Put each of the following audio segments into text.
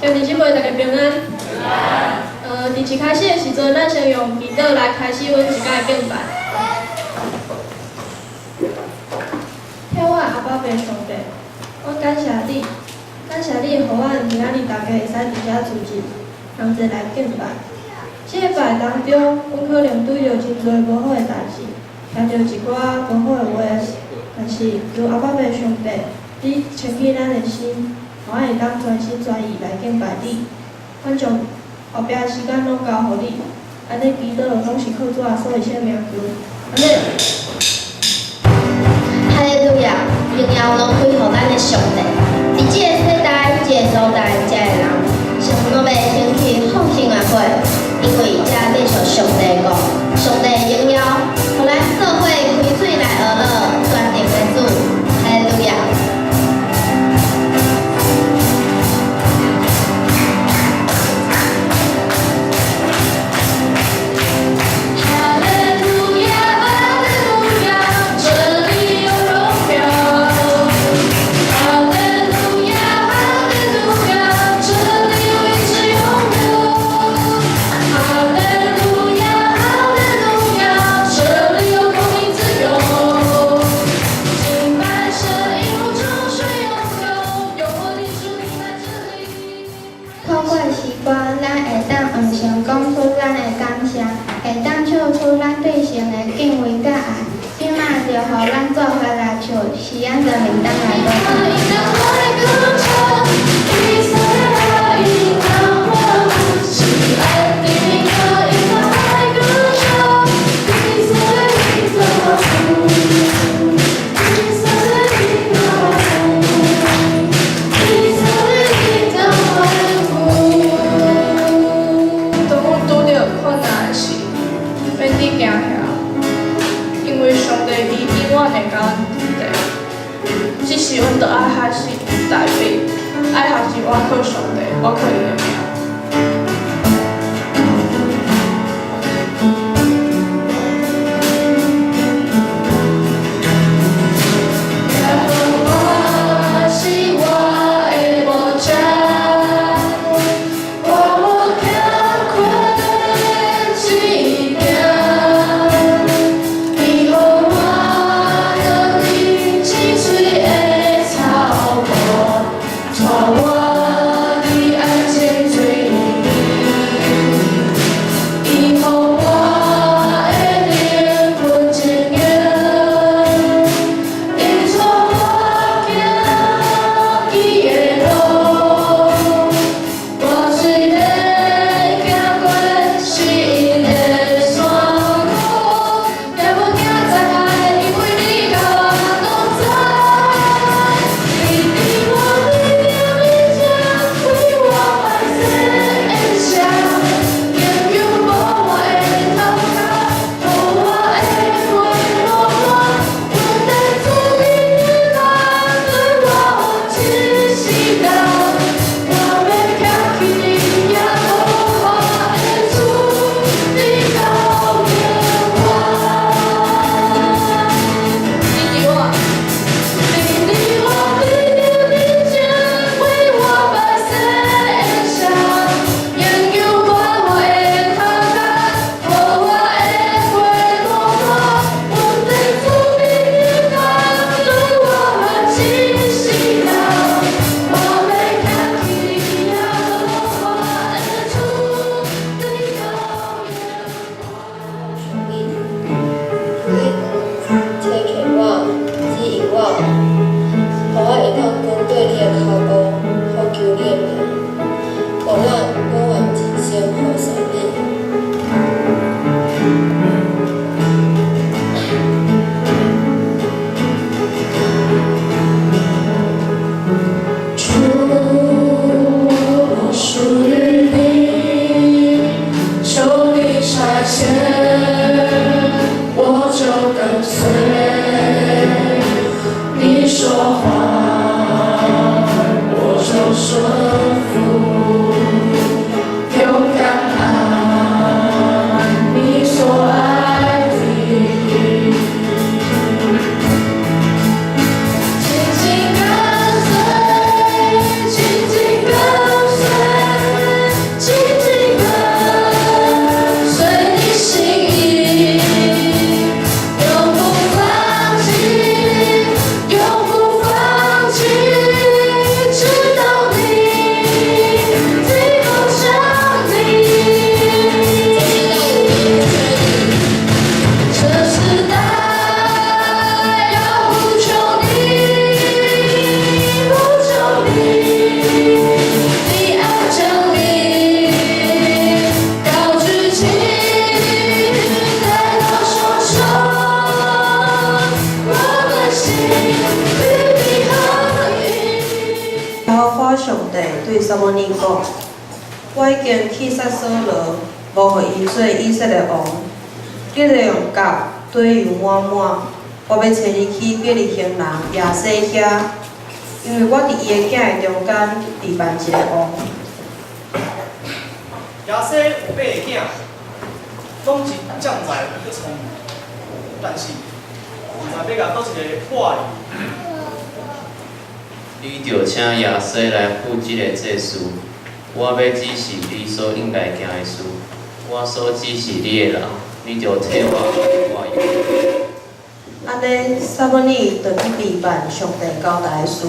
兄弟姐妹大家平安。伫一开始的时阵，咱先用祈祷来开始阮一届敬拜。天我阿爸爸上帝，我感谢你，感谢你，互我今仔日大家会使伫遮聚集，同齐来敬拜。这个拜当中，阮可能对着真侪无好的代志，听着一寡无好的话，但是求阿爸爸上帝，你牵起咱的心。我会当专心专意来敬拜你，阮将后壁的时间拢交互你，安尼祈祷拢是靠主耶稣的圣名求，安尼。哈利路亚，荣耀拢归乎咱的上帝。伫这个世代、这个所在、这个人，上拢要兴起放心的话，因为这领受上帝讲，上帝的荣耀，互咱做伙开嘴来学乐，专定的主。哈利路亚。是按照名单来的。当阮拄着困难时，免你惊遐，因为上帝伊永远会甲阮伫地。只是阮着爱学习代币，爱学习我靠上帝，我靠伊的名。耶和华上帝对撒母耳讲：我已经去杀扫罗，无予伊做以色列王。你着用角堆油满满，我要找你去比利行人亚西遐，因为我伫伊的囝的中间置办一个王。亚西有8个囝，拢是将才佮聪明，但是毋知要甲倒一个破伊。你着请亚西来负即个祭事，我要指示你所应该行的事。我所指示你的人，你着替我用。安尼，撒母耳就去置办上帝交代的事。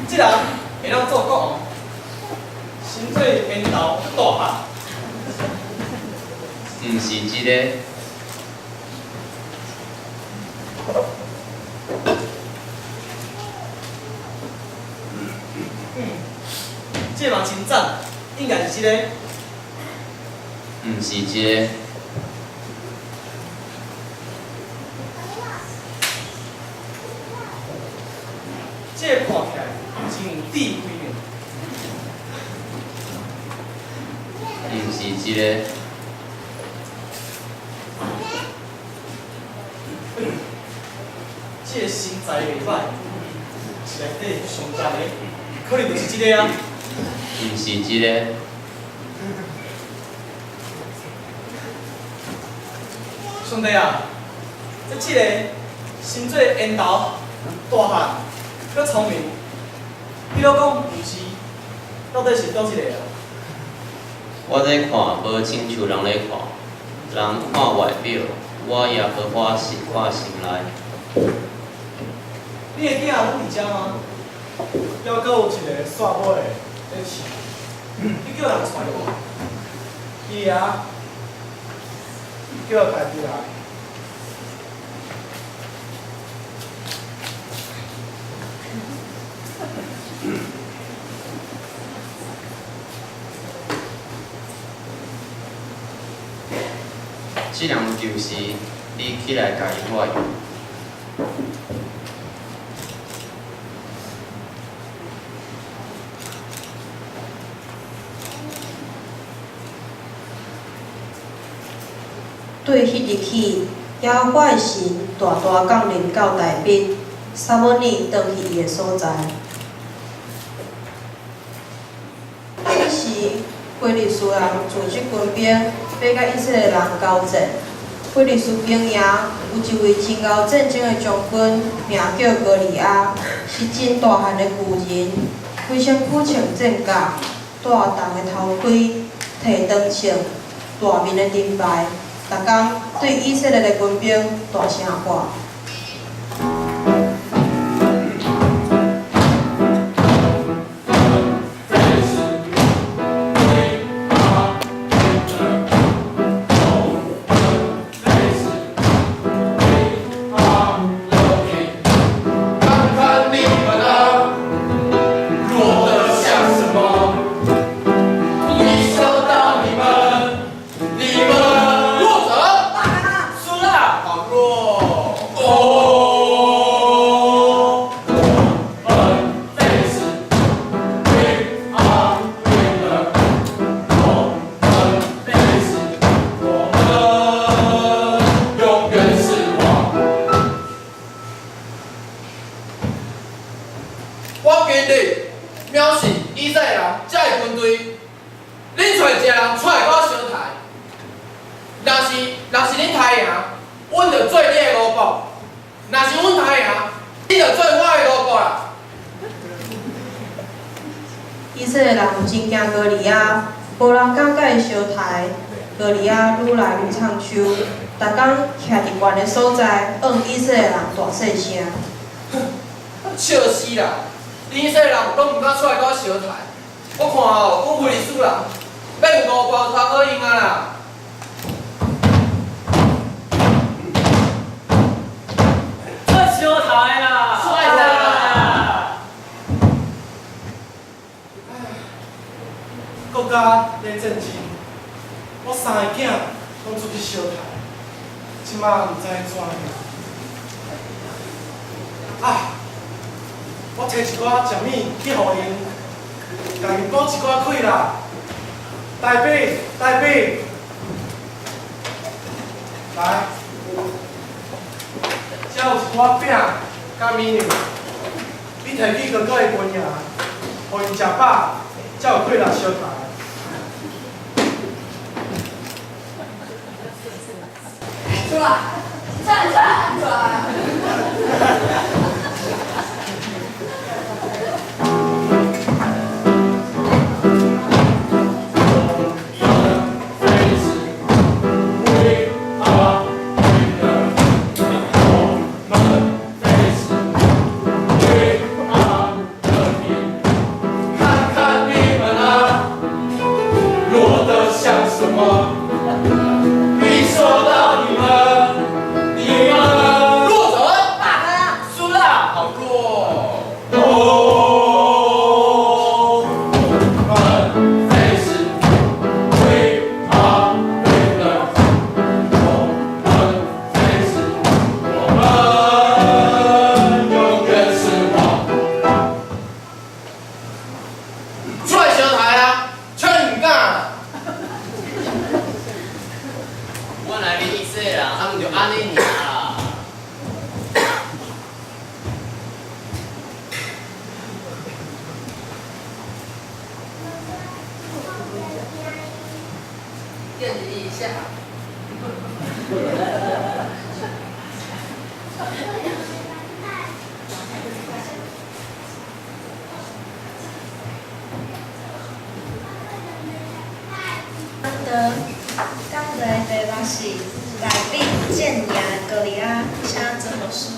即人会当做国王，身做烟头大汉。毋是即个，即嘛真赞，应该是即个。毋是即个，即看起来真有智慧呢。毋是即个，即身材袂歹，是内底上正的，可能就是即个啊。毋是即个，兄弟啊，即个身做烟头大汉，佮聪明，你老讲毋是，到底是倒一个啊？我在看无亲像人咧看，人看外表，我耶和华是看心内。你的囝拢伫遮吗？还佫有一个煞尾的咧饲，你叫人带我。是啊，叫家己来。即人就是你起来甲伊我用。对迄日起，耶和华的神大大降临到大兵，撒母耳倒去伊的所在。菲利斯人组织军兵，要甲以色列人交战。菲利斯兵赢，有一位真敖战争的将军，名叫歌利亚，是真大汉的巨人，规身躯穿战甲，戴重的头盔，摕长枪，大面的盾牌，逐工对以色列的军兵大声喊。我今日藐视以色列人这个军队，恁找一个人出来甲我相谈。若是恁杀赢，阮就做你的奴仆；若是阮杀赢，你就做我的奴仆啦。以色列人真惊歌利亚，无人敢甲伊相谈。歌利亚愈来愈唱秋，逐工徛伫悬的所在，往以色列人大细声。笑死啦！以色列人拢毋敢出来甲我相谈。我看吼，阮菲利斯人变五包头好用啊啦！出相谈啦！出啦！国家在战争，我三个囝拢出去相谈，即马毋知怎样。啊！我摕一寡食物去互因，家己补一寡气啦。大伯，大伯，来，遮有一寡饼甲米面，你摕去哥哥的门牙，互因食饱，才有气力相谈。建议一下。刚才北巴西来宾建牙格里亚，请怎么说？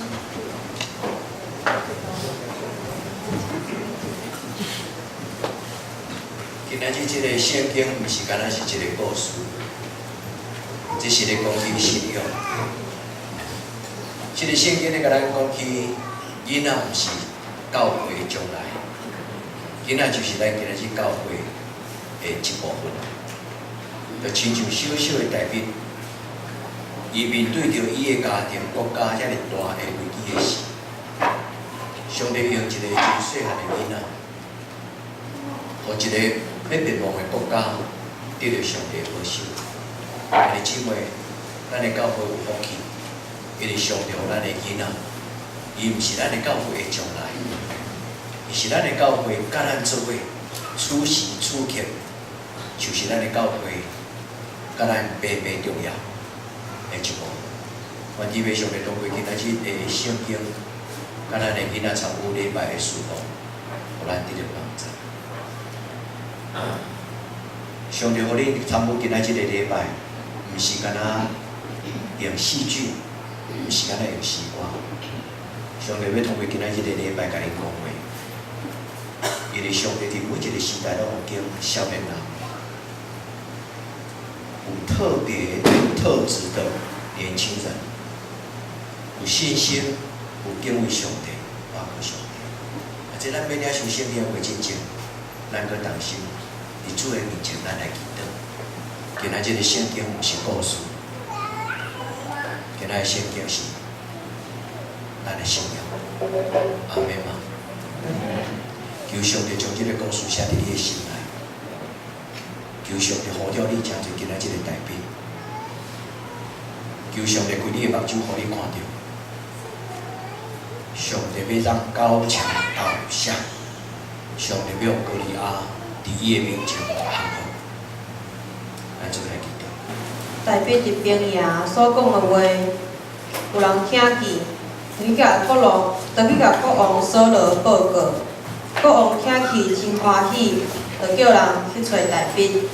今仔日这个圣经毋是干那是一个故事，这是咧讲起信仰。这个圣经咧甲咱讲起，囡仔毋是教会的将来，囡仔就是咱今仔日教会的一部分。就亲像小小的大笔，伊面对着伊的家庭、国家遐尼大的危机的时，上帝用一个真细汉的囡仔，互一个要灭亡的国家得到上帝的保守。兄弟姊妹，咱的教会有福气，因为上帝互咱的囡仔，伊毋是咱的教会的将来，伊是咱的教会，甲咱做伙，此时此刻就是咱的教会，甲咱白白重要的一部分。愿基本上面通过今仔日的圣经，甲咱的囡仔参与礼拜的事务，互咱得到帮助。上帝互你参与今仔日的礼拜，毋是干那用戏剧，毋是干那用诗歌。上帝要通过今仔日的礼拜甲你讲话，因为上帝伫每一个时代拢有叫少年人，有特别有特质的年轻人，有信心，有敬畏上帝，包括上帝。这咱要领受圣经的话之前，咱搁当心。伫主的面前，咱来祈祷。今仔日的圣经毋是故事，今仔的圣经是咱的信仰。阿免嘛。求上帝将这个故事写伫你的心内，求上帝呼召你成做今仔日的代表，求上帝开你的目睭，互你看到。上帝要让高墙倒下，上帝要用歌利亚。伫伊的面前幸福，咱做来祈祷。代表伫兵营所讲的话，有人听见，去甲国王扫罗报告，国王听去真欢喜，就叫人去找大兵。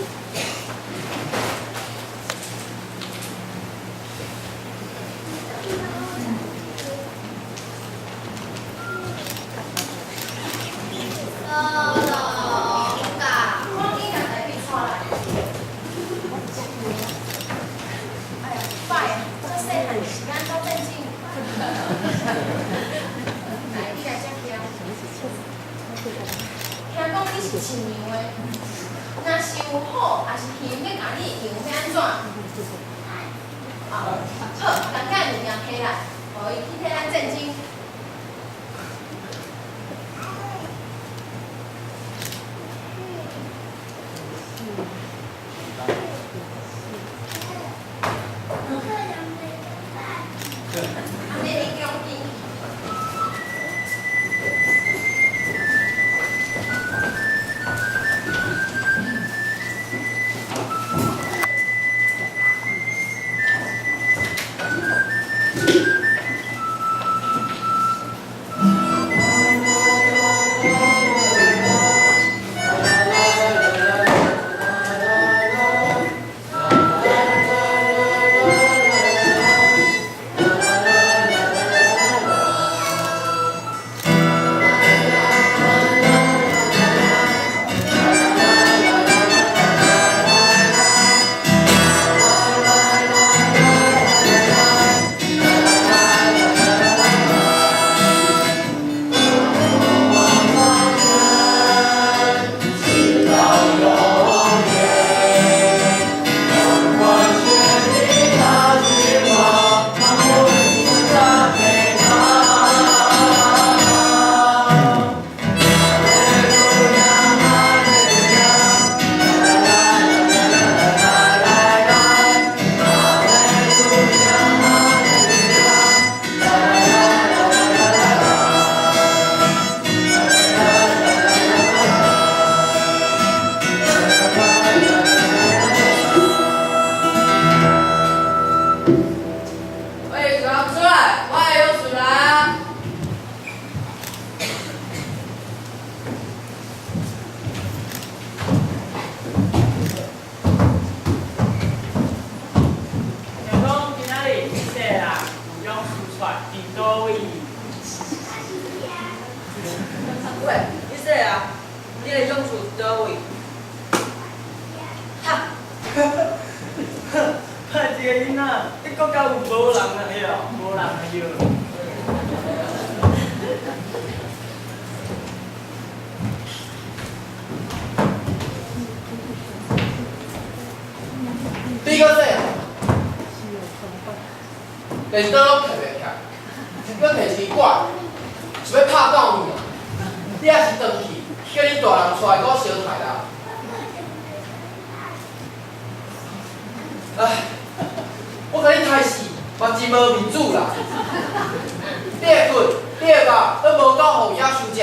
连刀拢摕袂起，搁摕奇怪，是要拍倒去啊？你也是转去，叫恁大人出来给我相杀啦！唉，我甲你刣死，嘛真无面子啦！你会困，你会饱，都无够互野收食。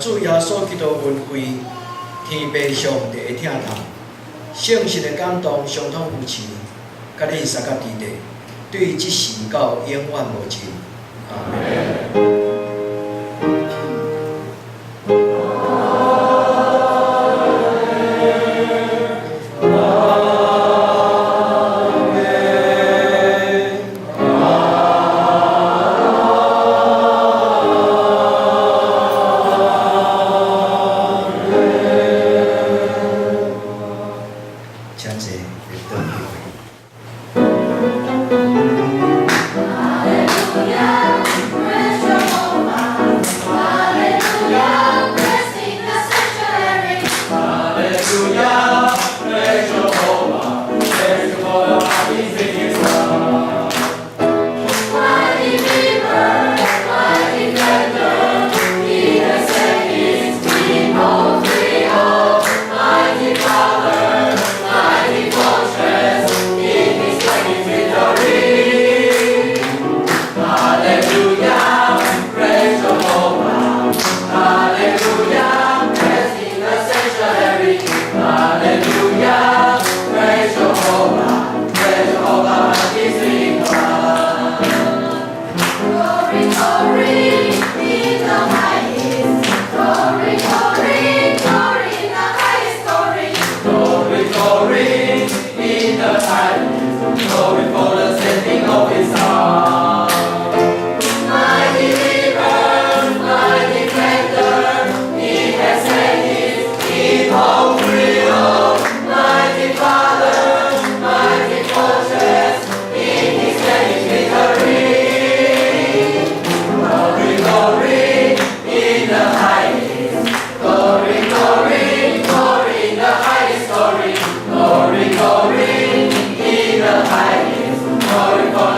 主耶稣基督恩惠，天父上帝的疼痛，圣神的感动，相通扶持，甲你三甲地地，对即时到永远无尽。阿门。Glory, glory in the highest, glory for